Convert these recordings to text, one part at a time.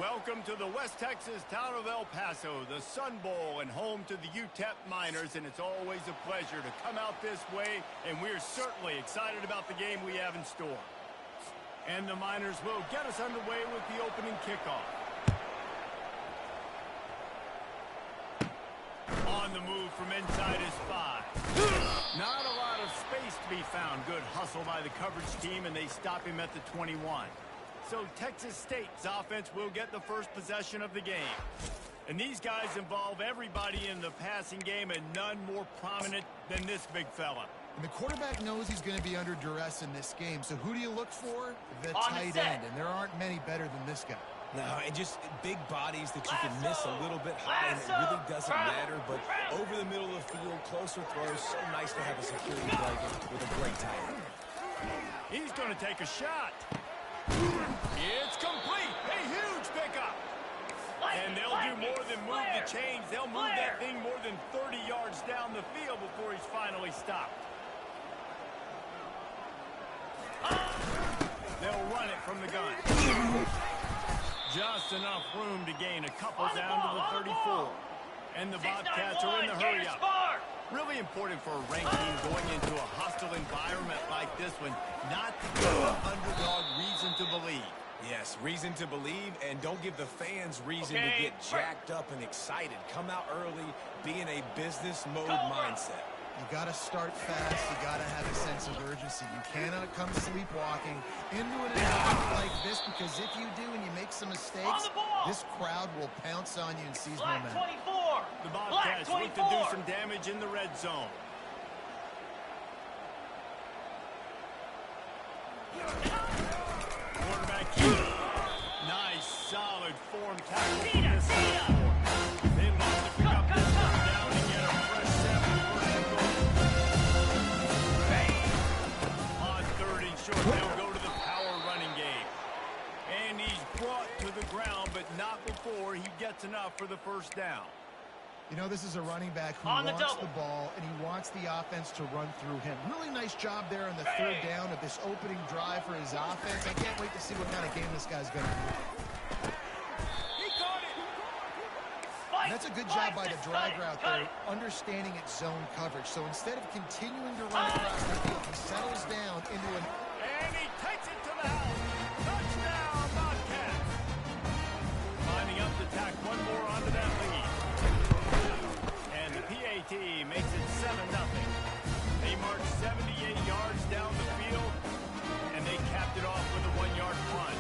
Welcome to the West Texas town of El Paso, the Sun Bowl, and home to the UTEP Miners, and it's always a pleasure to come out this way, and we're certainly excited about the game we have in store. And the Miners will get us underway with the opening kickoff. On the move from inside his 5. Not a lot of space to be found. Good hustle by the coverage team, and they stop him at the 21. So Texas State's offense will get the first possession of the game. And these guys involve everybody in the passing game, and none more prominent than this big fella. And the quarterback knows he's going to be under duress in this game. So who do you look for? The tight end. And there aren't many better than this guy. No, and just big bodies that you can miss a little bit high, and it really doesn't matter. But over the middle of the field, closer throws, so nice to have a security blanket with a great tight end. He's going to take a shot. It's complete. A huge pickup. And they'll do more than move the chains. They'll move that thing more than 30 yards down the field before he's finally stopped. They'll run it from the gun. Just enough room to gain a couple down to the 34. And the Bobcats are in the hurry-up. Really important for a ranked team going into a hostile environment like this one, not to give the underdog reason to believe. Yes, reason to believe, and don't give the fans reason to get jacked up and excited. Come out early, be in a business mode mindset. You got to start fast. You got to have a sense of urgency. You cannot come sleepwalking into an environment like this, because if you do and you make some mistakes, this crowd will pounce on you and seize momentum. The Bobcats look to do some damage in the red zone. Quarterback keeper. Nice, solid form tackle from this side. They love to pick up this one down and get a fresh 7 on 3rd and short, they'll go to the power running game. And he's brought to the ground, but not before he gets enough for the first down. You know, this is a running back who wants the ball, and he wants the offense to run through him. Really nice job there on the 3rd down of this opening drive for his offense. I can't wait to see what kind of game this guy's going to do. He caught it. And that's a good job by the drag route there, understanding its zone coverage. So instead of continuing to run across the field, he settles down into an... And he takes it to the house. Touchdown, Bobcats. Lining up to tack one more onto that lead. And the PAT makes it 7-0. They marched 78 yards down the field, and they capped it off with a 1-yard punt.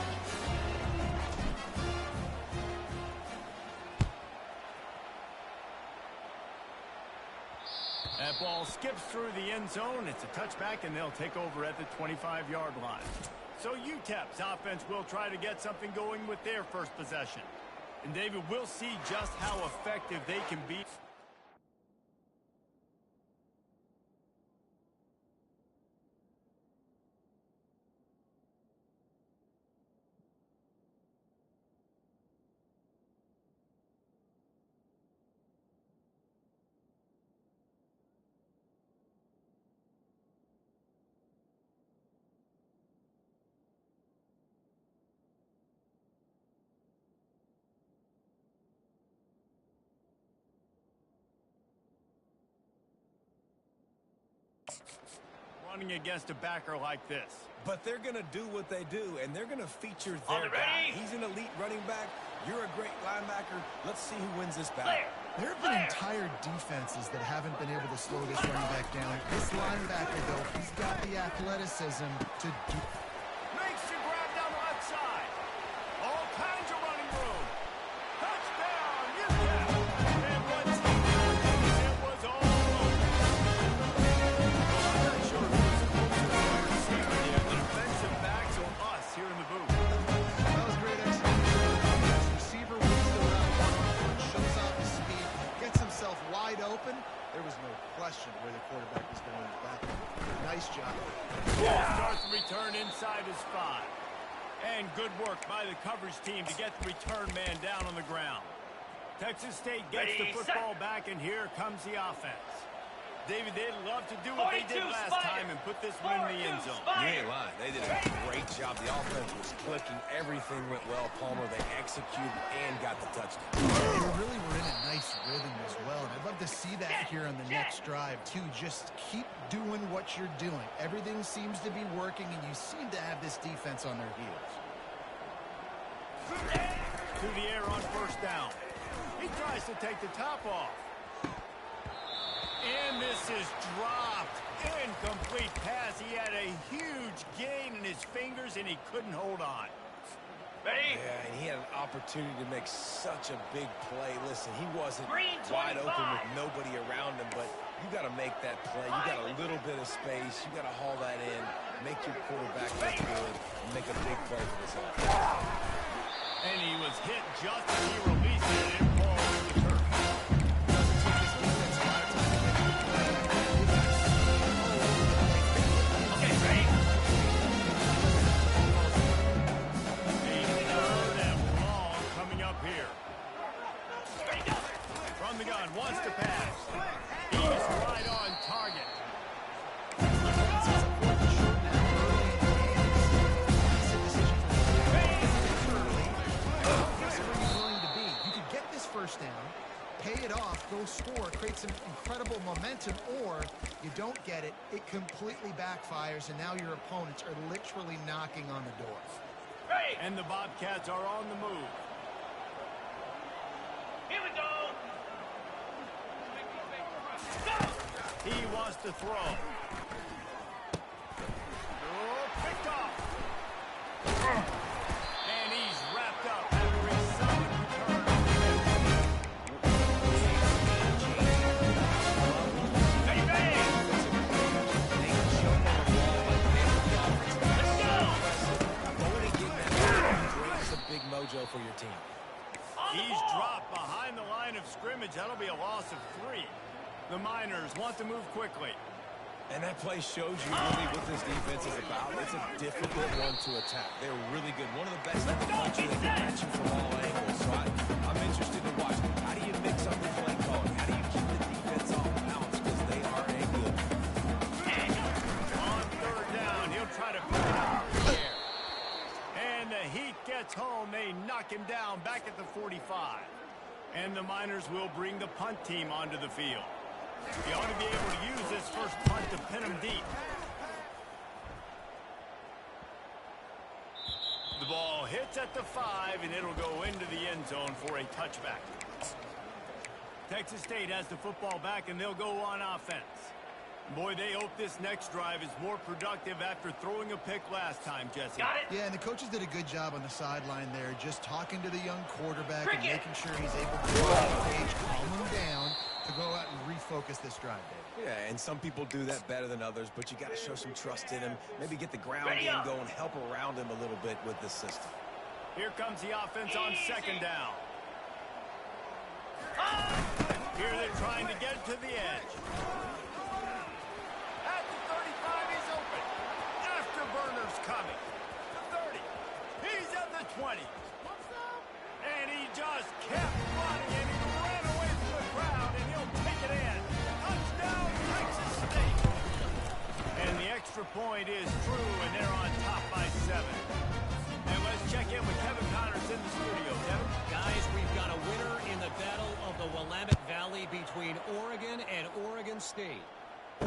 That ball skips through the end zone. It's a touchback, and they'll take over at the 25-yard line. So UTEP's offense will try to get something going with their first possession. And David, we'll see just how effective they can be. Running against a backer like this. But they're going to do what they do, and they're going to feature their guy. He's an elite running back. You're a great linebacker. Let's see who wins this battle. There have been entire defenses that haven't been able to slow this running back down. This linebacker, though, he's got the athleticism to do... Makes the grab down the left side. All kinds of running room. Touchdown, UTEP. And once he did, it was all over. I'm not sure who's closer to the receiver here, the defensive backs or us here in the booth. That was great execution. This receiver wins the route one-on-one, shows off his speed, gets himself wide open. There was no question where the quarterback was going back. Nice job. Starts the return inside his 5. And good work by the coverage team to get the return man down on the ground. Texas State gets the football back, and here comes the offense. David, they'd love to do what they did last time and put this one in the end zone. You ain't lying. They did a great job. The offense was clicking. Everything went well. Palmer, they executed and got the touchdown. They really were in a nice rhythm as well. And I'd love to see that here on the next drive, too. Just keep doing what you're doing. Everything seems to be working, and you seem to have this defense on their heels. To the air on first down. He tries to take the top off. And this is dropped. Incomplete pass. He had a huge gain in his fingers, and he couldn't hold on. Yeah, and he had an opportunity to make such a big play. Listen, he wasn't wide open with nobody around him, but you got to make that play. You got a little bit of space. You got to haul that in, make your quarterback look good, and make a big play for this offense. And he was hit just as he released it, and it falls to the turf. From the gun, wants to pass. He's right on target. You could get this first down, pay it off, go score, create some incredible momentum, or you don't get it, it completely backfires, and now your opponents are literally knocking on the door. And the Bobcats are on the move. Here we go. He wants to throw. Oh, picked off. And he's wrapped up after a solid return. Bang, bang. Let's go. Going and getting that brings a big mojo for your team. He's dropped behind the line of scrimmage. That'll be a loss of 3. The Miners want to move quickly. And that play shows you really what this defense is about. It's a difficult one to attack. They're really good. One of the best in the country. They can catch you from all angles. So I'm interested to watch. How do you mix up the play calling? How do you keep the defense off balance? Because they are a good. On third down, he'll try to pick it up in the air. And the Heat gets home. They knock him down back at the 45. And the Miners will bring the punt team onto the field. He ought to be able to use this first punt to pin him deep. The ball hits at the 5, and it'll go into the end zone for a touchback. Texas State has the football back, and they'll go on offense. Boy, they hope this next drive is more productive after throwing a pick last time, Jesse. Got it. Yeah, and the coaches did a good job on the sideline there, just talking to the young quarterback and making sure he's able to calm him down to go out and refocus this drive, Dave. Yeah, and some people do that better than others, but you got to show some trust in him. Maybe get the ground game going, help around him a little bit with this system. Here comes the offense on second down. Here they're trying to get to the edge. At the 35, he's open. Afterburner's coming. The 30. He's at the 20. And he just kept running, and he ran away from the crowd, and he'll take it in. Touchdown, Texas State. And the extra point is true, and they're on top by 7. And let's check in with Kevin Connors in the studio. Kevin? Guys, we've got a winner in the battle of the Willamette Valley between Oregon and Oregon State.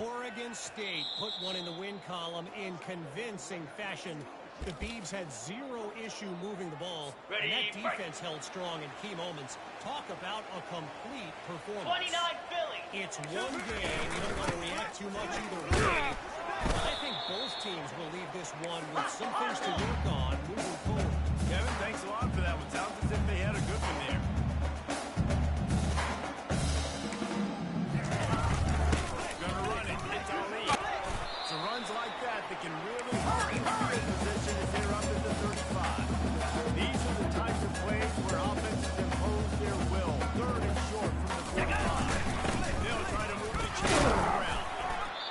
Oregon State put one in the win column in convincing fashion. The Beavs had zero issue moving the ball, and that defense held strong in key moments. Talk about a complete performance. 29 Philly. It's one game. You don't want to react too much either way. But I think both teams will leave this one with some things to work on moving forward. Kevin, thanks a lot for that one. Sounds as if they had a good one there. Gonna run it. It's Ali. So runs like that can really hurt the field position if they're up at the 35. These are the types of plays where offenses impose their will. Third and short from the 45. They'll try to move the chain on the ground.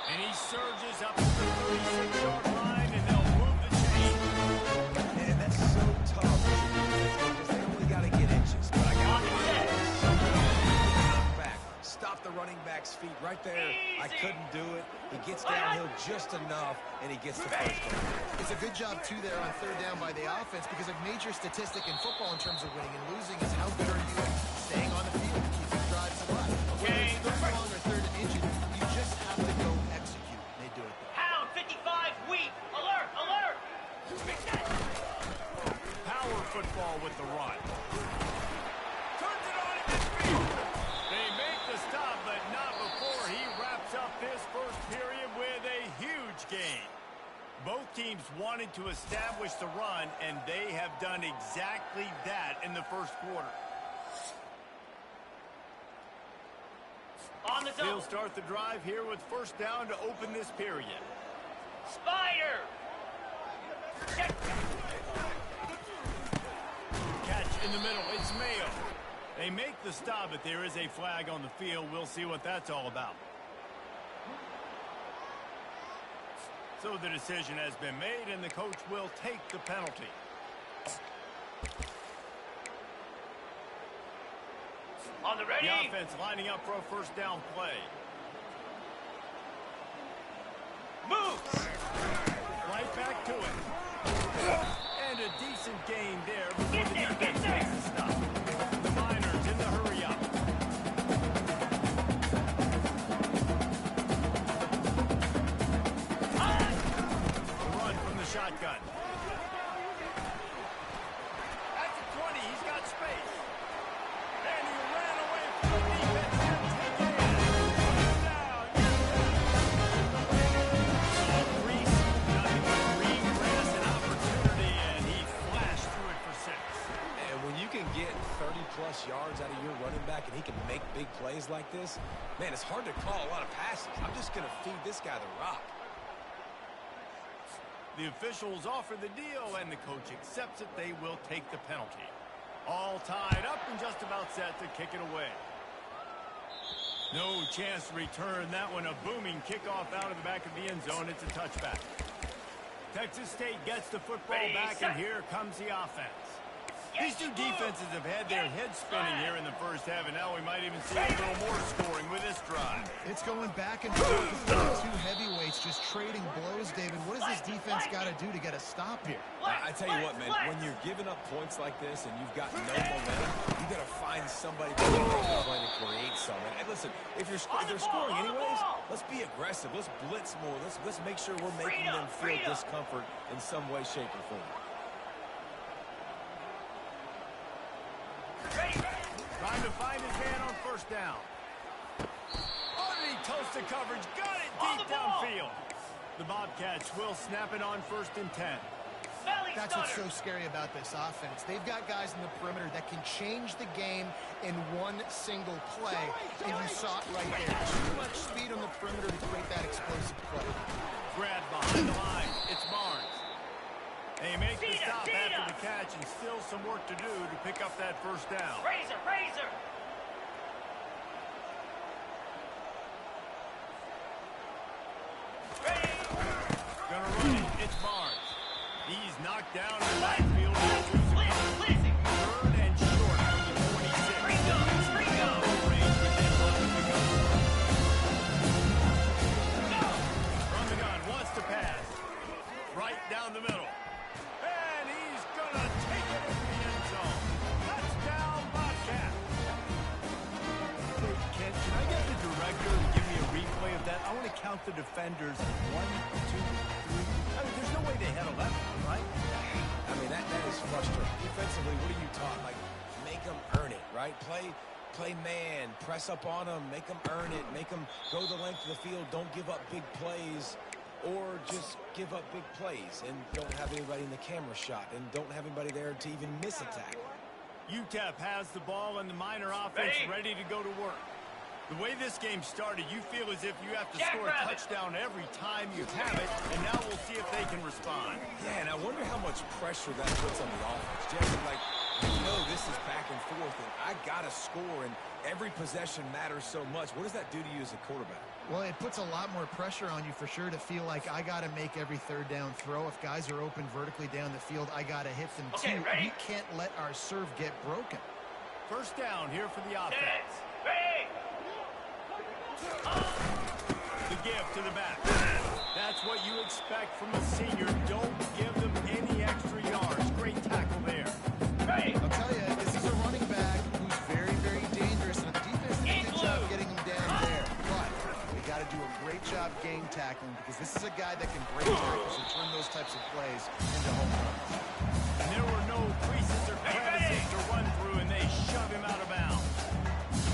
And he surges up to the 36-yard line, and they'll move the chain. And that's so feet right there. I couldn't do it. He gets downhill just enough, and he gets the first down. It's a good job, too, there on third down by the offense, because a major statistic in football in terms of winning and losing is how good are you at staying on the field, keeping drives alive. Whether it's third and long or third and inches, you just have to go execute. And they do it, though. Pound 55, wheat. Alert, alert. Power football with the run. Turns it on in midfield. They make the stop, but not before he wraps up this first period with a huge gain. Both teams wanted to establish the run, and they have done exactly that in the first quarter. On the double. They'll start the drive here with first down to open this period. Spider. Catch in the middle. It's Mayo. They make the stop, but there is a flag on the field. We'll see what that's all about. So the decision has been made, and the coach will take the penalty. On the ready. The offense lining up for a first down play. Move. Right back to it. And a decent gain there before the defense makes the stop. The Miners in the hurry up. The run from the shotgun. At the 20, he's got space. And he ran away from the defense and taken it in. Touchdown. Reese, nothing but green grass and opportunity, and he flashed through it for 6. And when you can get 30-plus yards out of your running back and he can make big plays like this, man, it's hard to call a lot of passes. I'm just going to feed this guy the rock. The officials offer the deal, and the coach accepts it. They will take the penalty. All tied up and just about set to kick it away. No chance to return that one. A booming kickoff out of the back of the end zone. It's a touchback. Texas State gets the football back, and here comes the offense. These two defenses have had their heads spinning here in the first half, and now we might even see a little more scoring with this drive. It's going back and forth between two heavyweights just trading blows, David. What does this defense got to do to get a stop here? I tell you what, man, when you're giving up points like this and you've got no momentum, you got to find somebody to create something. And listen, if they're scoring anyways, let's be aggressive. Let's blitz more. Let's make sure we're making them feel discomfort in some way, shape, or form. Trying to find his man on first down. Underneath toasted coverage. Got it deep downfield. The Bobcats will snap it on first and 10. That's what's so scary about this offense. They've got guys in the perimeter that can change the game in one single play, and you saw it right there. Too much speed on the perimeter to create that explosive play. Grab behind the line. It's Barnes. They make the stop after the catch, and still some work to do to pick up that first down. Razor, razor. Gonna run it. It's Barnes. He's knocked down in the backfield. Third and short from the 26. Range within 11 to go. From the gun, wants to pass. Right down the middle. And he's gonna take it into the end zone. Touchdown, Bobcat. Ken, can I get the director to give me a replay of that? I want to count the defenders. 1, 2, 3. I mean, there's no way they had 11, right? I mean, that is frustrating. Defensively, what are you taught? Like, make them earn it, right? Play man, press up on them, make them earn it, make them go the length of the field, don't give up big plays, or just give up big plays and don't have anybody in the camera shot and don't have anybody there to even miss a tackle. UTEP has the ball and the Miner offense ready to go to work. The way this game started, you feel as if you have to score a touchdown every time you have it, and now we'll see if they can respond. Yeah, and I wonder how much pressure that puts on the offense. Jason, like, you know this is back and forth, and I got to score, and every possession matters so much. What does that do to you as a quarterback? Well, it puts a lot more pressure on you for sure to feel like I got to make every third down throw. If guys are open vertically down the field, I got to hit them too. We can't let our serve get broken. First down here for the offense. The give to the back. That's what you expect from a senior. Don't give them any extra yards. Great tackle there. I'll tell you, this is a running back who's very, very dangerous, and the defense did a good job getting him down there. But they got to do a great job game tackling because this is a guy that can break tackles and turn those types of plays into home runs. And there were no creases or crevices to run through, and they shove him out of bounds.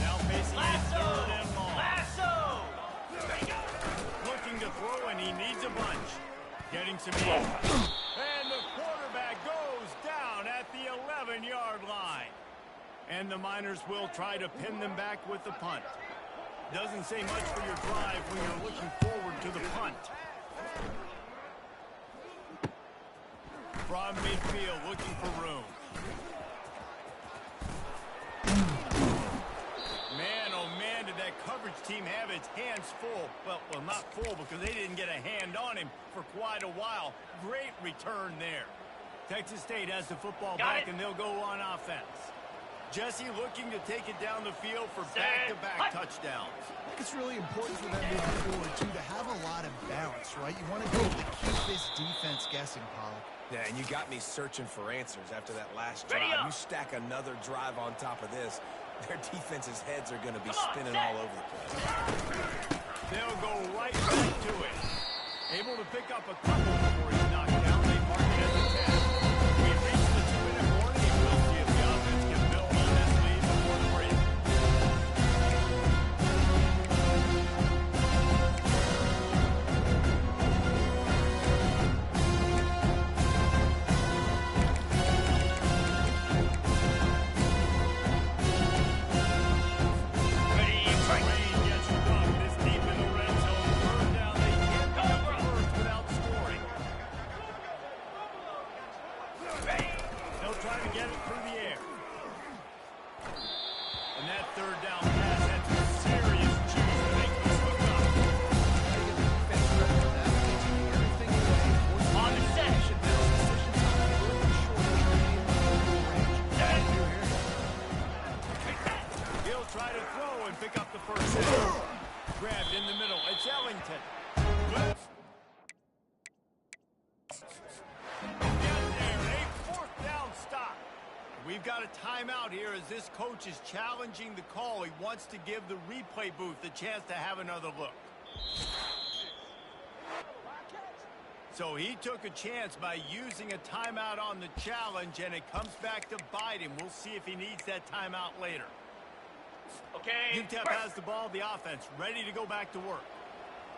Now facing a third and long. Looking to throw, and he needs a bunch. Getting some air. And the quarterback goes down at the 11-yard line. And the Miners will try to pin them back with the punt. Doesn't say much for your drive when you're looking forward to the punt. From midfield, looking for room. Man, oh man, did that coverage team have its hands full. Well, not full because they didn't get a hand on him for quite a while. Great return there. Texas State has the football back, and they'll go on offense. Jesse looking to take it down the field for back-to-back touchdowns. I think it's really important for them moving forward, too, to have a lot of balance, right? You want to be able to keep this defense guessing, Pollock. Yeah, and you got me searching for answers after that last drive. You stack another drive on top of this, their defense's heads are going to be spinning all over the place. They'll go right back to it. Able to pick up a couple before he's knocked down. They mark it as a 10. We've reached the 2-minute warning, and we'll see if the offense can build on this lead before the break. We've got a timeout here as this coach is challenging the call. He wants to give the replay booth a chance to have another look. So he took a chance by using a timeout on the challenge, and it comes back to bite him. We'll see if he needs that timeout later. Okay. UTEP has the ball, the offense, ready to go back to work.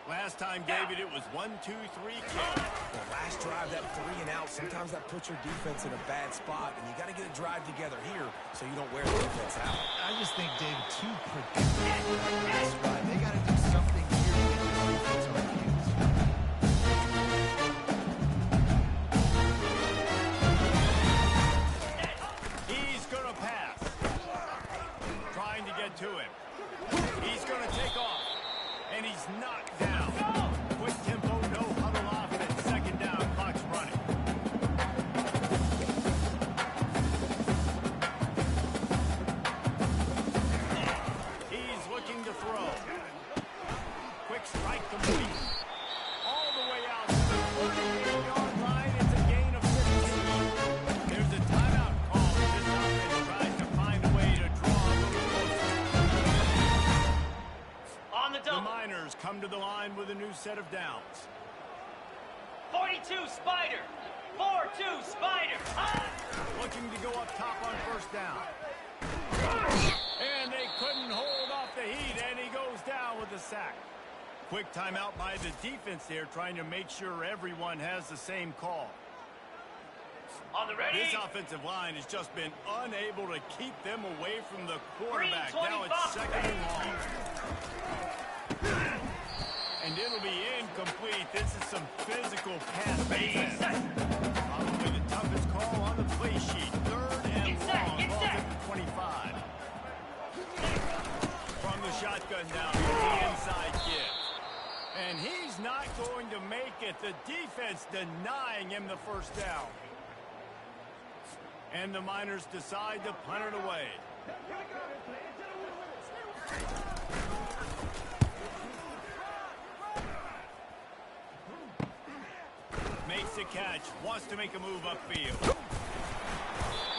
Last time, David, it was 1-2-3 kick. Well, last drive, that 3 and out, sometimes that puts your defense in a bad spot, and you got to get a drive together here so you don't wear the defense out. I just think, David, too predictable. That's right. They got to do something here to get their defense on the heels. He's going to pass. Trying to get to him. He's going to take off. And he's knocked down. Quick tempo, no huddle offense. Second down, clock's running. He's looking to throw. Quick strike complete. All the way out to the 48-yard line. It's a gain of 15. There's a timeout call. This offense tries to find a way to draw a little closer. On the double. The Miners come to the line with a new set of downs. 42 Spider. 4-2 Spider. Looking to go up top on first down. And they couldn't hold off the heat, and he goes down with a sack. Quick timeout by the defense there, trying to make sure everyone has the same call. On the ready. This offensive line has just been unable to keep them away from the quarterback. Now it's second and long. And it'll be incomplete. This is some physical pass defense. Probably the toughest call on the play sheet. Third and long. Ball at the 25. From the shotgun down to the inside give. And he's not going to make it. The defense denying him the first down. And the Miners decide to punt it away. makes the catch. Wants to make a move upfield.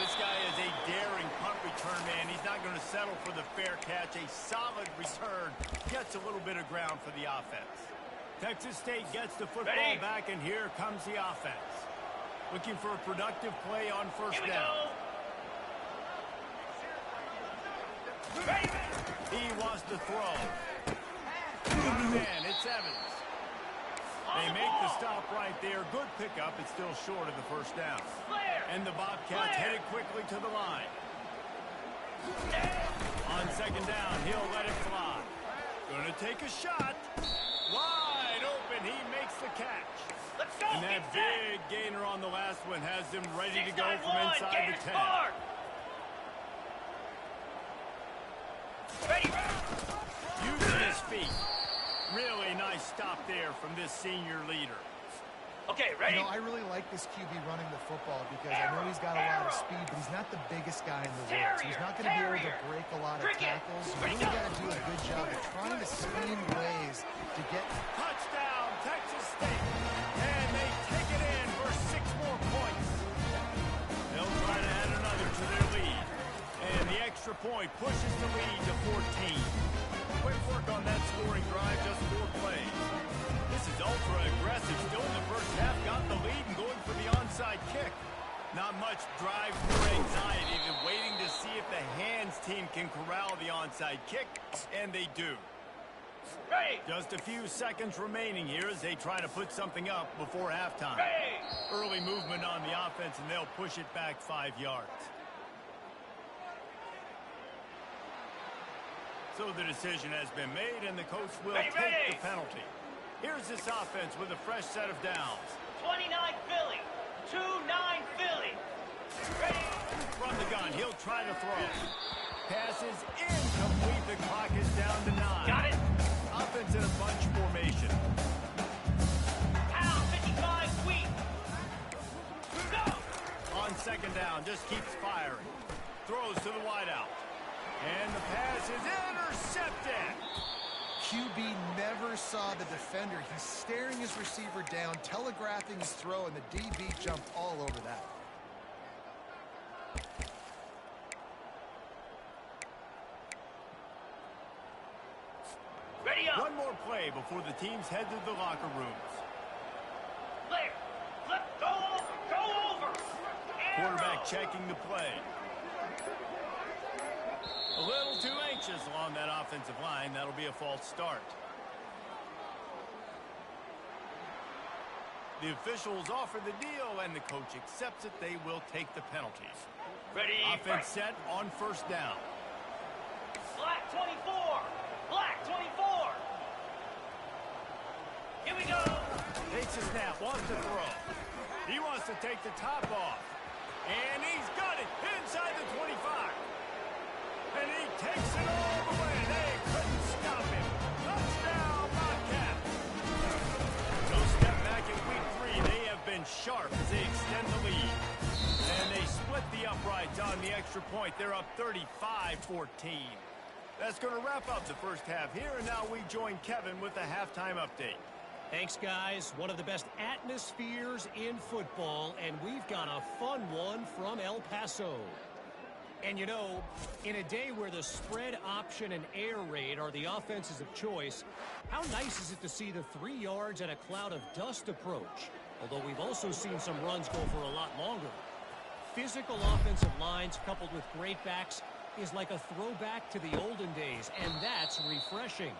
This guy is a daring punt return man. He's not going to settle for the fair catch. A solid return. Gets a little bit of ground for the offense. Texas State gets the football back, and here comes the offense. Looking for a productive play on first down. He wants to throw. Man, it's Evans. They make the stop right there. Good pickup. It's still short of the first down. And the Bobcats headed quickly to the line. On second down, he'll let it fly. Gonna take a shot. Wide open. He makes the catch. Let's go. And that big gainer on the last one has them ready to go from inside the 10. Ready. Using his feet. Really nice stop there from this senior leader. Okay, ready? You know, I really like this QB running the football because I know he's got a lot of speed, but he's not the biggest guy in the world. So he's not going to be able to break a lot of tackles. You really got to do a good job of trying to scheme ways to get... Touchdown, Texas State. And they take it in for 6 more points. They'll try to add another to their lead. And the extra point pushes the lead to 14. Quick work on that scoring drive, just 4 plays. This is ultra aggressive. Still in the first half, got the lead and going for the onside kick. Not much drive or anxiety. They're waiting to see if the hands team can corral the onside kick, and they do. Ready. Just a few seconds remaining here as they try to put something up before halftime. Ready. Early movement on the offense, and they'll push it back 5 yards. So the decision has been made, and the coach will take the penalty. Here's this offense with a fresh set of downs. 29 Philly. 2-9 Philly. Ready. From the gun, he'll try to throw. Passes incomplete. The clock is down to 9. Got it. Offense in a bunch formation. Pound 55 sweep. Go. On second down, just keeps firing. Throws to the wideout. And the pass is intercepted. QB never saw the defender. He's staring his receiver down, telegraphing his throw, and the DB jumped all over that. Ready up. One more play before the teams head to the locker rooms. Flare. Flip. Go over. Go over. Quarterback checking the play. A little too anxious along that offensive line. That'll be a false start. The officials offer the deal, and the coach accepts it. They will take the penalties. Ready. Offense set on first down. Black 24. Black 24. Here we go. Takes a snap, wants to throw. He wants to take the top off. And he's got it inside the 25. And he takes it all the way. They couldn't stop him. Touchdown, Bobcats. No step back in week 3. They have been sharp as they extend the lead. And they split the uprights on the extra point. They're up 35-14. That's going to wrap up the first half here. And now we join Kevin with the halftime update. Thanks, guys. One of the best atmospheres in football, and we've got a fun one from El Paso. And, you know, in a day where the spread option and air raid are the offenses of choice, how nice is it to see the 3 yards and a cloud of dust approach? Although we've also seen some runs go for a lot longer. Physical offensive lines coupled with great backs is like a throwback to the olden days, and that's refreshing.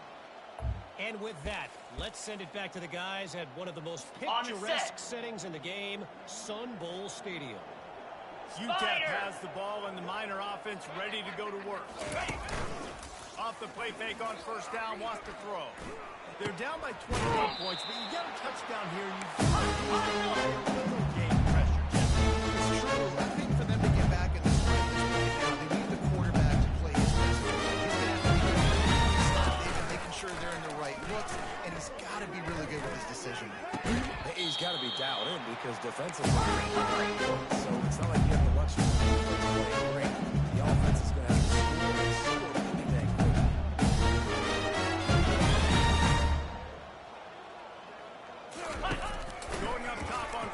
And with that, let's send it back to the guys at one of the most picturesque settings in the game, Sun Bowl Stadium. UTEP has the ball and the Miner offense ready to go to work. Off the play fake on first down, wants to throw. They're down by 21 points, but you get a touchdown here and you gain pressure. It's true. I think for them to get back in this fight, they need the quarterback to play his best football. He's going to have to be really good, making sure they're in the right looks, and he's got to be really good with his decision. He's got to be dialed in because defensively, so it's not like you have the luxury of playing great. The offense is going to have to score really dang quick. Going up top on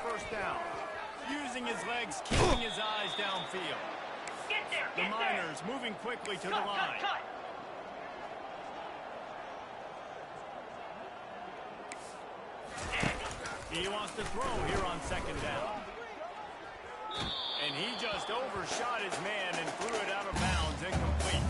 The Miners moving quickly to the line. Cut. He wants to throw here on second down. And he just overshot his man and threw it out of bounds, incomplete.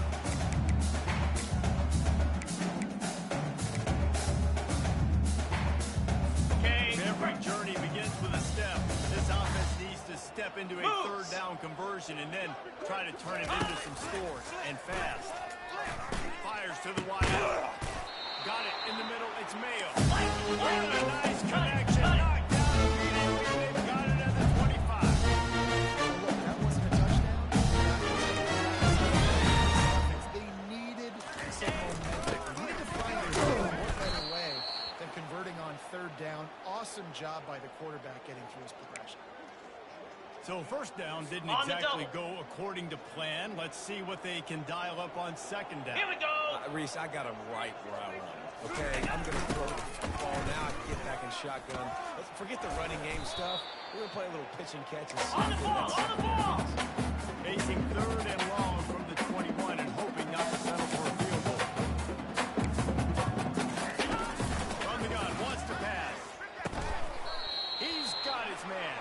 Okay. Every journey begins with a step. This offense needs to step into a third down conversion and then try to turn it into some scores, and fast. Fires to the wide out. Got it in the middle. It's Mayo. What a nice connection. Knocked down immediately. They've got it at the 25. Look, that wasn't a touchdown. That was a they needed some momentum. They needed to find a more better way than converting on third down. Awesome job by the quarterback getting through his progression. So first down didn't On the exactly double. go according to plan. Let's see what they can dial up on second down. Here we go. Reese, I got him right where I want him. Okay, I'm going to throw the ball now. I can get back in shotgun. Let's forget the running game stuff. We're going to play a little pitch and catch. And see On the if ball. that's- On the ball. Facing third and long from the 21 and hoping not to settle for a field goal. From the gun, wants to pass. He's got his man.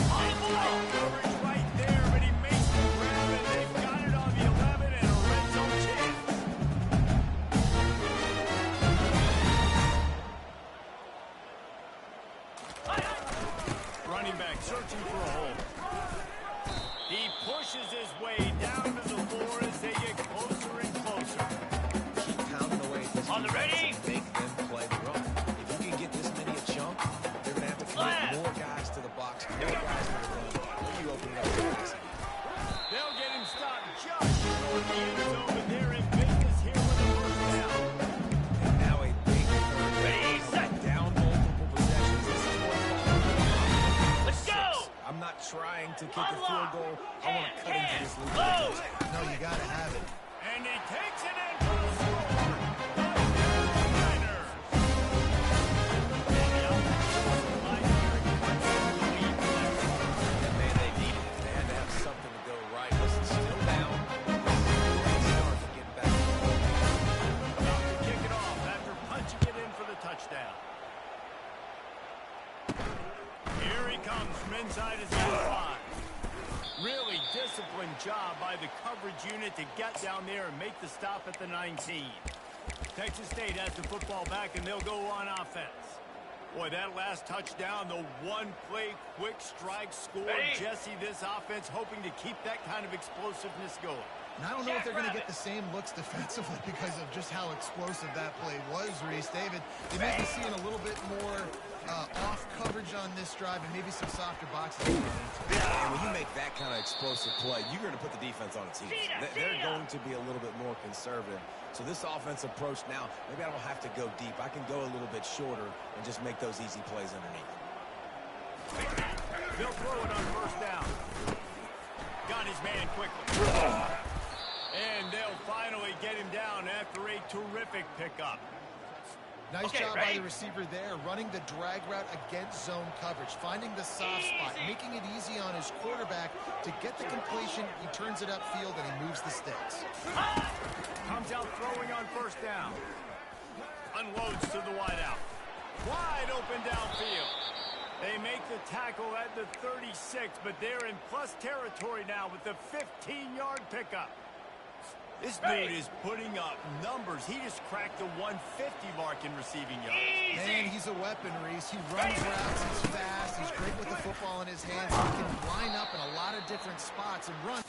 Coverage right there, but he makes the grab, and they've got it on the 11 and a red zone chance. Running back searching for a hole. He pushes his way down to the floor as they get closer and closer. Keep pounding away at this On the defense ready? and make them play the run. If you can get this many a chunk, they're going to have to commit Left. more guys to the box, more guys to the run. Then you open it up to passing. They'll get him stopped just short of the end zone, but they're in business here with a first down. And now a big third Ready, down. set. Down multiple possessions. This is what Let's go. I'm not trying to kick a field goal. I want to cut into this lead. Load. No, you got to have it. And he takes it in for the score. Touchdown, Niners. And the offensive line here cuts the lead. And man, they needed it. They had to have something to go right. Listen, still down. Start to get back. About to kick it off after punching it in for the touchdown. Here he comes from inside his own 5. Really disciplined job by the coverage unit to get down there and make the stop at the 19. Texas State has the football back, and they'll go on offense. Boy, that last touchdown, the one-play quick strike score. Ready? Jesse, this offense hoping to keep that kind of explosiveness going. And I don't know if they're going to get the same looks defensively because of just how explosive that play was, Reese. David, they may be seeing a little bit more off coverage on this drive and maybe some softer boxes. And when you make that kind of explosive play, you're going to put the defense on its heels. They're going to be a little bit more conservative. So this offense approach now, maybe I don't have to go deep. I can go a little bit shorter and just make those easy plays underneath. They'll throw it on first down. Got his man quickly. And they'll finally get him down after a terrific pickup. Nice job by the receiver there, running the drag route against zone coverage, finding the soft spot, making it easy on his quarterback to get the completion. He turns it upfield and he moves the sticks. Comes out throwing on first down. Unloads to the wideout. Wide open downfield. They make the tackle at the 36, but they're in plus territory now with the 15-yard pickup. This dude is putting up numbers. He just cracked the 150 mark in receiving yards. Man, he's a weapon, Reese. He runs routes, he's fast, he's great with the football in his hands. He can line up in a lot of different spots and run.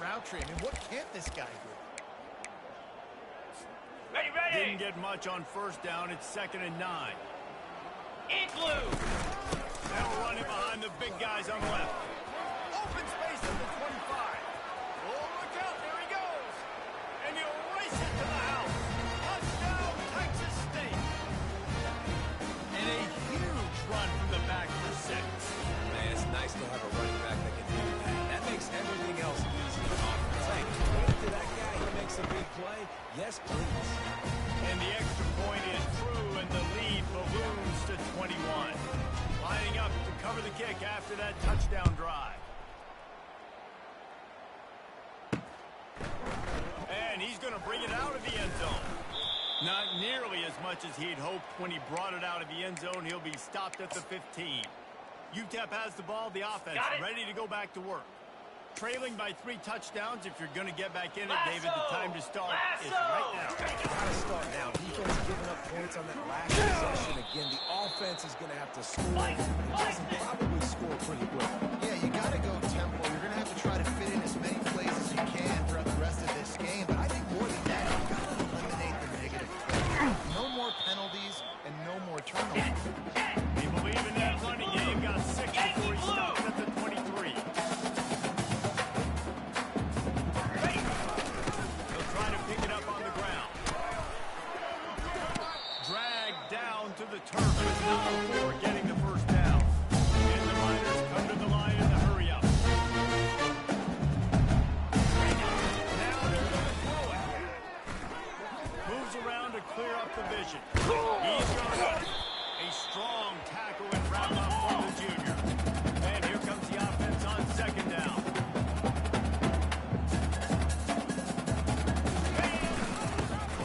Route tree. I mean, what can't this guy do? Ready. Didn't get much on first down. It's 2nd and 9. Igloo. They'll run it behind the big guys on the left. Open space at the 25. going to bring it out of the end zone. Not nearly as much as he'd hoped when he brought it out of the end zone. He'll be stopped at the 15. UTEP has the ball, the offense ready to go back to work. Trailing by 3 touchdowns. If you're going to get back in it, David, the time to start is right now. Got to start now. Defense giving up points on that last possession. Again, the offense is going to have to score. And just probably score pretty quick. Yeah, you got to go tempo. You're going to have to try to fit in as many plays as you can throughout the rest of this game. But I think more than that, you've got to eliminate the negative plays. No more penalties and no more turnovers. We believe in that running game. Got 6 before he stopped at the 23. He'll try to pick it up on the ground. Dragged down to the turf, but not before getting the first down. And the Miners come to the line in the hurry up. Now they're going to throw it. Moves around to clear up the vision. He's going to run it. A strong tackle and round up from the junior. And here comes the offense on second down.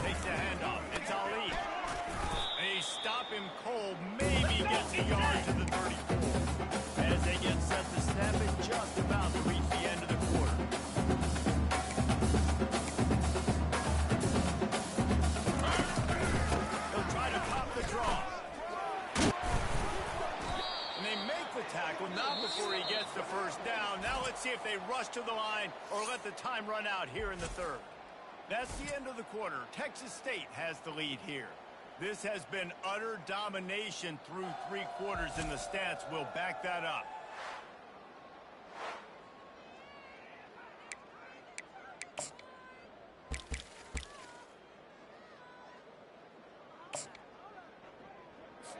Takes the handoff. It's Ali. They stop him cold. Maybe gets a yard to the 34. As they get set to snap it, just about to reach the end of the quarter. He'll try to pop the draw. And they make the tackle, not before he gets the first down. Now let's see if they rush to the line or let the time run out here in the third. That's the end of the quarter. Texas State has the lead here. This has been utter domination through 3 quarters, and the stats will back that up.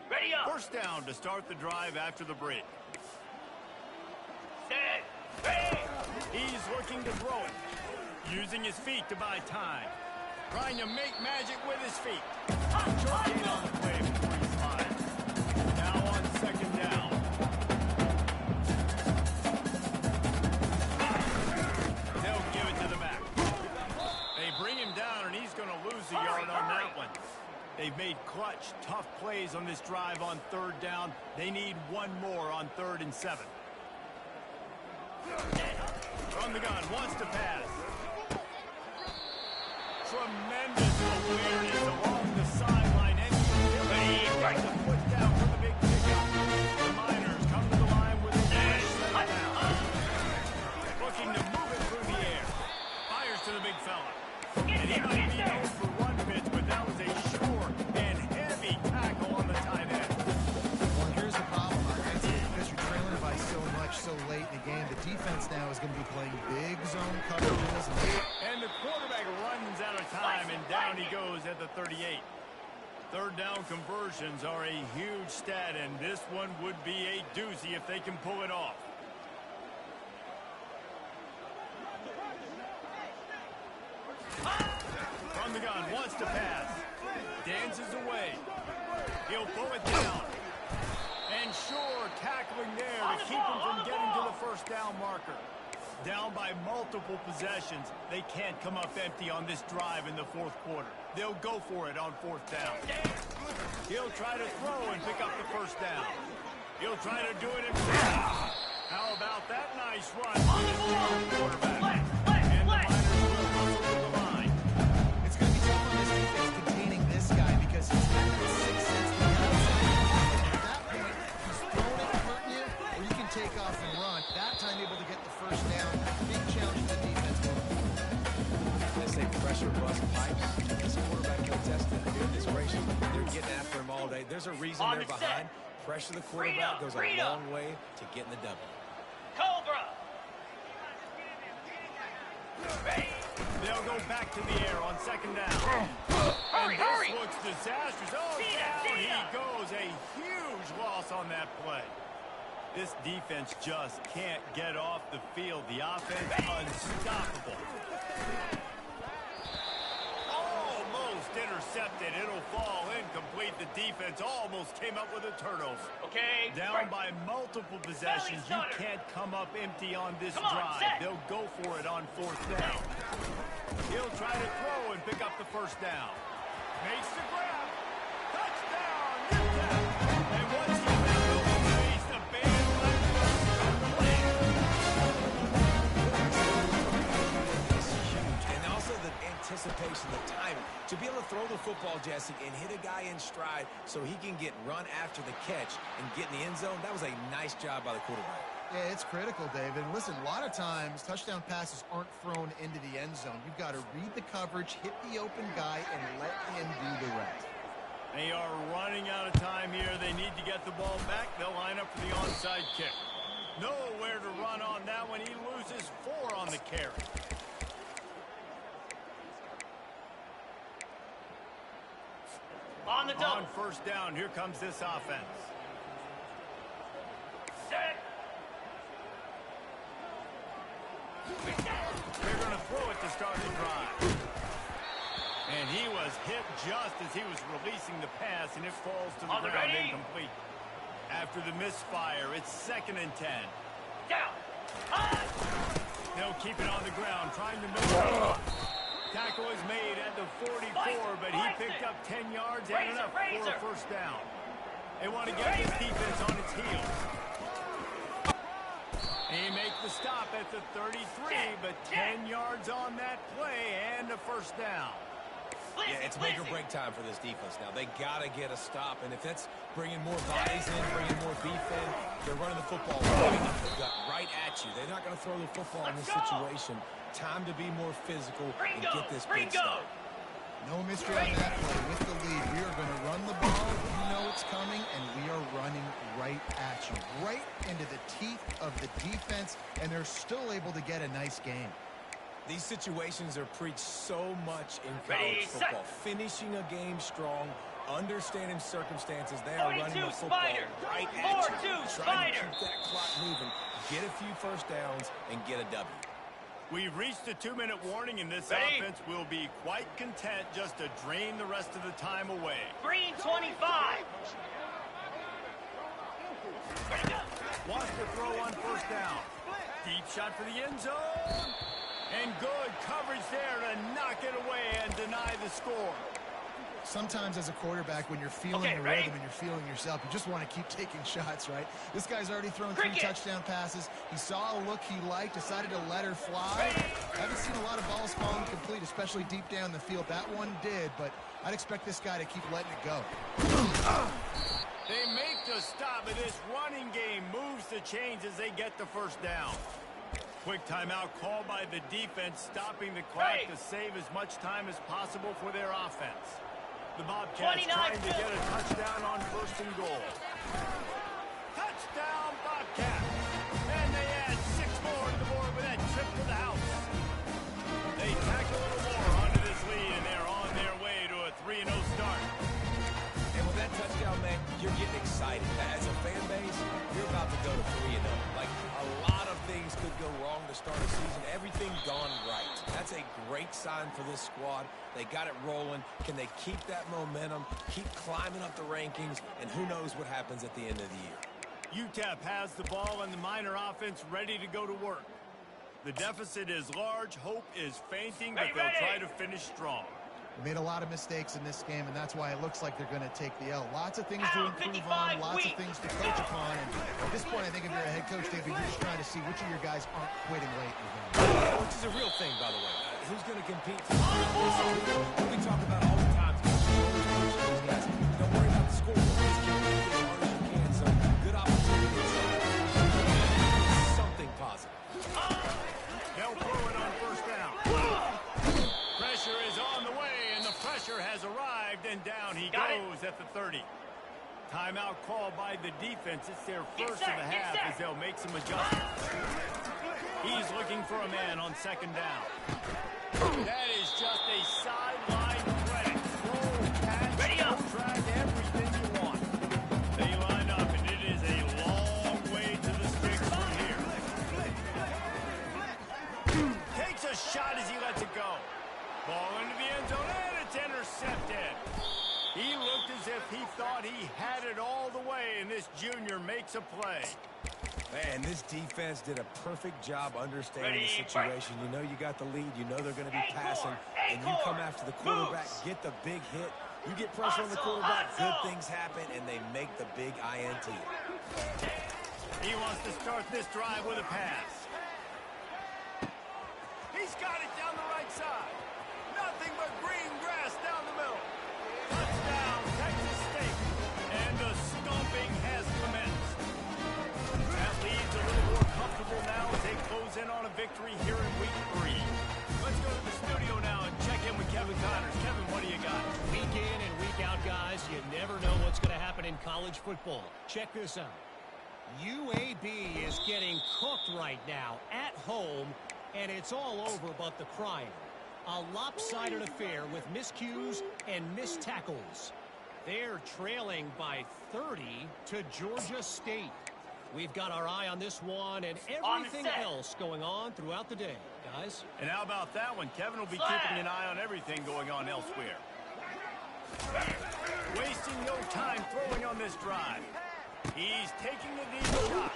Ready up. First down to start the drive after the break. Set. Ready. He's looking to throw it, using his feet to buy time. Trying to make magic with his feet. Short gain on the play before he slides. Now on second down. They'll give it to the back. They bring him down, and he's going to lose a yard on that one. They've made clutch, tough plays on this drive on third down. They need one more on 3rd and 7. From the gun, wants to pass. Tremendous awareness along the sideline. And the ability to put down for the big pickup. The Miners come to the line with a fresh set down. Looking to move it through the air. Fires to the big fella. And he might be known for run fits, but that was a sure and heavy tackle on the tight end. Well, here's the problem, because you're trailing by so much so late in the game. The defense now is going to be playing big zone coverages. And the quarterback runs out of time, and down he goes at the 38. Third down conversions are a huge stat, and this one would be a doozy if they can pull it off. From the gun, wants to pass. Dances away. He'll pull it down. And sure, tackling there to keep him from getting to the first down marker. Down by multiple possessions. They can't come up empty on this drive in the 4th quarter. They'll go for it on 4th down. He'll try to throw and pick up the first down. He'll try to do it himself. How about that nice run from his quarterback? And the Miners will hustle to the line. It's going to be tough on this defense containing this guy because he's got that 6 sense to the outside. At that point, he's throwing it, hurting you, or you can take off and run. That time able to get the first down. Big challenge for the defense. They say pressure bust pipes. This quarterback contestant, goodness gracious, they're getting after him all day. There's a reason they're behind. Pressure the quarterback goes a long way to getting the double. Cobra. Ready. They'll go back to the air on second down. Hurry, And hurry. this looks disastrous. Oh, down he goes. A huge loss on that play. This defense just can't get off the field. The offense unstoppable. Almost intercepted. It'll fall incomplete. The defense almost came up with a turnover. Okay. Down by multiple possessions. You can't come up empty on this drive. They'll go for it on 4th down. He'll try to throw and pick up the 1st down. Makes the grab. Touchdown! UTEP! And once you have open space, the band It's huge. And also the anticipation, the timing. To be able to throw the football, Jesse, and hit a guy in stride so he can get run after the catch and get in the end zone, that was a nice job by the quarterback. Yeah, it's critical, David. Listen, a lot of times touchdown passes aren't thrown into the end zone. You've got to read the coverage, hit the open guy, and let him do the rest. They are running out of time here. They need to get the ball back. They'll line up for the onside kick. Nowhere to run on that one. He loses 4 on the carry. On the double. On 1st down, here comes this offense. Set. They're going to throw it to start the drive. And he was hit just as he was releasing the pass, and it falls to the ground incomplete. After the misfire, it's 2nd and 10. Down. They'll keep it on the ground, trying to move it. Tackle is made at the 44, but he picked up 10 yards and enough for a 1st down. They want to get this defense on its heels. He makes the stop at the 33, but 10 yards on that play and a 1st down. Yeah, it's make or break time for this defense now. They got to get a stop, and if that's bringing more bodies in, bringing more beef in, they're running the football right up the gut, right at you. They're not going to throw the football in this situation. Time to be more physical and get this big stop. No mystery on that play. With the lead, we are going to run the ball. You know it's coming, and we are running right at you, right into the teeth of the defense, and they're still able to get a nice game. These situations are preached so much in college football. Finishing a game strong, understanding circumstances. They are running the football right at you. Trying to keep that clock moving, get a few 1st downs, and get a W. We've reached the 2-minute warning, and this offense will be quite content just to drain the rest of the time away. Green 25. Wants to throw on 1st down. Deep shot for the end zone. And good coverage there to knock it away and deny the score. Sometimes as a quarterback, when you're feeling the rhythm and you're feeling yourself, you just want to keep taking shots, right? This guy's already thrown 3 touchdown passes. He saw a look he liked, decided to let her fly. I haven't seen a lot of balls falling complete, especially deep down the field. That one did, but I'd expect this guy to keep letting it go. They make the stop, but this running game moves the chains as they get the 1st down. Quick timeout called by the defense, stopping the clock to save as much time as possible for their offense. The Bobcats trying to get a touchdown on 1st and goal. Touchdown, Bobcats! And they add 6 more to the board with that trip to the house. They tack a little more onto this lead, and they're on their way to a 3-0 start. And with that touchdown, man, you're getting excited. As a fan base, you're about to go to 3-0. Like, a lot of things could go wrong to start a season. Everything gone right. That's a great sign for this squad. They got it rolling. Can they keep that momentum, keep climbing up the rankings, and who knows what happens at the end of the year. UTEP has the ball and the Miner offense ready to go to work. The deficit is large. Hope is fainting, but they'll try to finish strong. They made a lot of mistakes in this game, and that's why it looks like they're going to take the L. Lots of things to improve on, lots of things to coach upon, and at this point, I think if you're a head coach, David, you're just trying to see which of your guys aren't quitting late in the game. Which is a real thing, by the way. Who's going to compete? We talk about all the time. Those guys, don't worry about the score. Just keep working as hard as you can. So, good opportunity. Something positive. They'll throw it on 1st down. Pressure is on the way, and the pressure has arrived, and down he goes at the 30. Timeout called by the defense. It's their first of the half as they'll make some adjustments. He's looking for a man on 2nd down. That is just a sideline threat. Throw, pass, drag, everything you want. They line up, and it is a long way to the sticks from here. Takes a shot as he lets it go. Ball into the end zone, and it's intercepted. He looked as if he thought he had it all the way, and this junior makes a play. Man, this defense did a perfect job understanding the situation. You know you got the lead. You know they're going to be passing. And you come after the quarterback, get the big hit. You get pressure on the quarterback, good things happen, and they make the big INT. He wants to start this drive with a pass. He's got it down the right side. Nothing but green grass down the middle. Touchdown, Texas State. And the stomping has commenced. That leads a little more comfortable now as they close in on a victory here in week 3. Let's go to the studio now and check in with Kevin Connors. Kevin, what do you got? Week in and week out, guys, you never know what's going to happen in college football. Check this out. UAB is getting cooked right now at home, and it's all over but the crying. A lopsided affair with miscues and missed tackles. They're trailing by 30 to Georgia State. We've got our eye on this one and everything else going on throughout the day, guys. And how about that one? Kevin will be keeping an eye on everything going on elsewhere. Wasting no time throwing on this drive. He's taking the deep shot.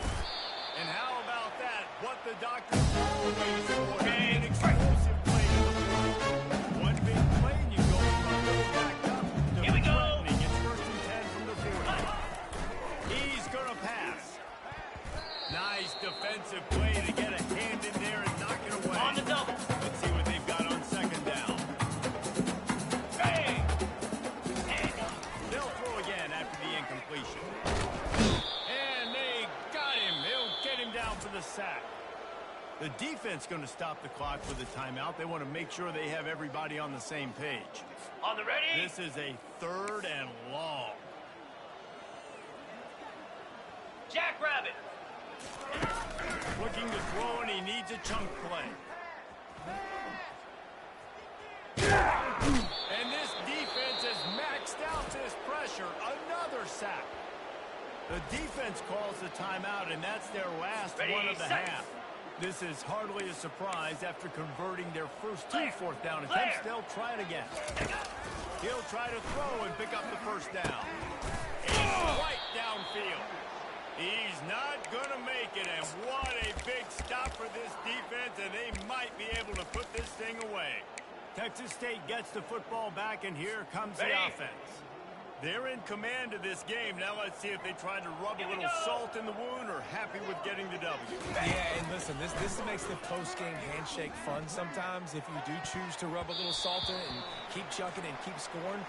And how about that? What the doctor always for an explosive play to the field. One big play and you go from back up to Here we go. threatening. It's 1st and 10 from the 40. He's going to pass. Nice defensive play to get a hand in there and knock it away. On the double. Let's see what they've got on 2nd down. Bang! They'll throw again after the incompletion. And they got him. They'll get him down for the sack. The defense going to stop the clock with a timeout. They want to make sure they have everybody on the same page. On the ready. This is a 3rd and long. Jackrabbit. Looking to throw, and he needs a chunk play. And this defense has maxed out this pressure. Another sack. The defense calls the timeout, and that's their last one of the half. This is hardly a surprise after converting their first 2 4th down attempts. They'll try it again. He'll try to throw and pick up the 1st down. He's right downfield. He's not going to make it, and what a big stop for this defense, and they might be able to put this thing away. Texas State gets the football back, and here comes the offense. They're in command of this game. Now let's see if they try to rub a little salt in the wound or happy with getting the W. Yeah, and listen, this makes the post-game handshake fun sometimes. If you do choose to rub a little salt in it and keep chucking and keep scoring,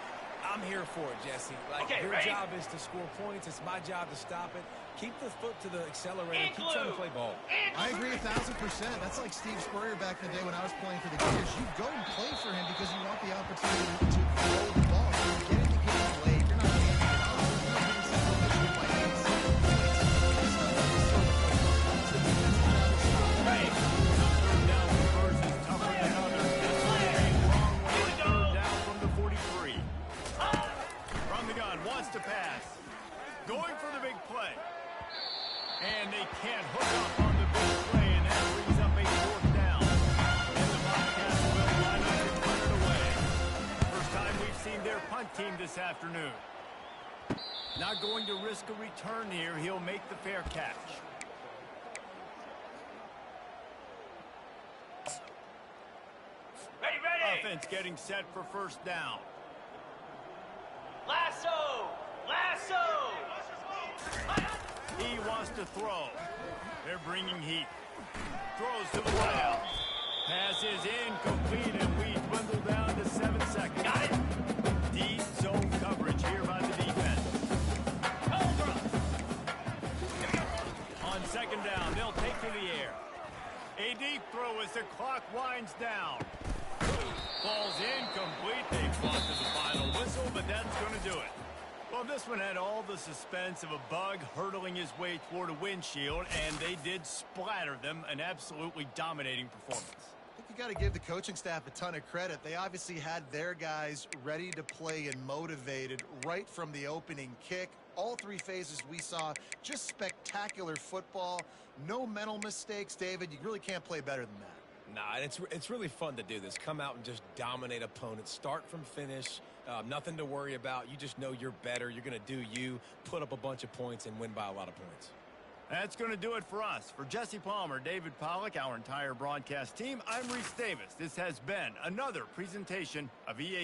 I'm here for it, Jesse. Like, your job is to score points. It's my job to stop it. Keep the foot to the accelerator. Keep trying to play ball. I agree 1,000%. That's like Steve Spurrier back in the day when I was playing for the Gators. You go and play for him because you want the opportunity to throw the ball. Get in the game late. You're not getting it out. You're not getting something by any single point. This stuff is sort of the defense is not stopping. Right. 3rd down conversion is tougher than others. That's a long one. 3rd down from the 43. From the gun, wants to pass. Going for the big play. And they can't hook up on the big play, and that brings up a 4th down. And the Bobcats will line up and run it away. First time we've seen their punt team this afternoon. Not going to risk a return here. He'll make the fair catch. Ready, ready. Offense getting set for 1st down. Lasso. Lasso. He wants to throw. They're bringing heat. Throws to the wideout. Pass is incomplete, and we dwindle down to 7 seconds. Got it. Deep zone coverage here by the defense. Cobra. On 2nd down, they'll take to the air. A deep throw as the clock winds down. Ball's incomplete. They fought to the final whistle, but that's going to do it. Well, this one had all the suspense of a bug hurtling his way toward a windshield, and they did splatter them. An absolutely dominating performance. I think you got to give the coaching staff a ton of credit. They obviously had their guys ready to play and motivated right from the opening kick. All 3 phases we saw, just spectacular football. No mental mistakes, David. You really can't play better than that. Nah, it's really fun to do this. Come out and just dominate opponents. Start from finish. Nothing to worry about. You just know you're better. You're going to do you, put up a bunch of points, and win by a lot of points. That's going to do it for us. For Jesse Palmer, David Pollack, our entire broadcast team, I'm Reese Davis. This has been another presentation of EA